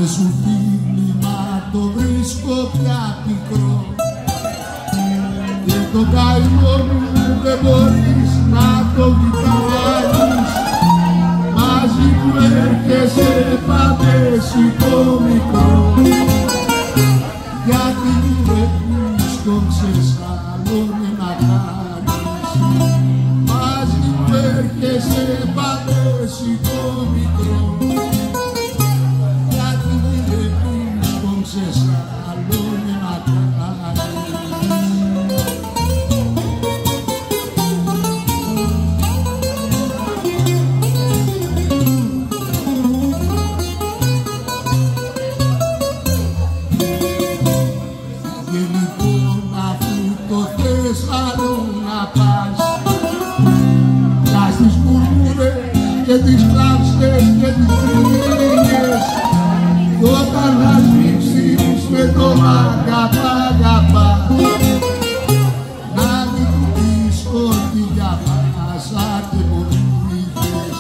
Κάθε σου φίλημα το βρίσκω πια πικρό και το καημό μου δεν μπορείς να το βγάλεις. Μαζί που έρχεσαι παντές το μικρό, γιατί δεν βρίσκω ξεσάλωνε να κάνεις. Μαζί που έρχεσαι παντές το μικρό, γιατί δεν βρίσκω ξεσάλωνε να κάνεις. Και τις κλάψες και τις κρίνες, κι όταν θα σμίξεις με το αγαπά, να μην του πεις ότι για πάσα και μπορείς.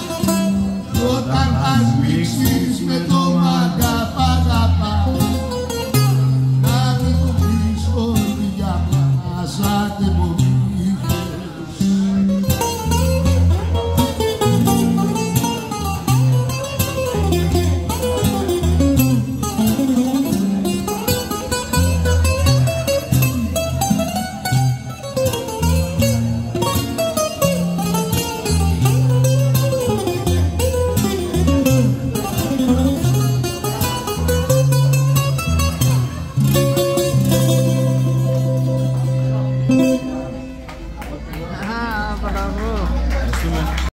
Κι όταν θα σμίξεις με το αγαπά, να μην του πεις ότι για πάσα και μπορείς. Bravo.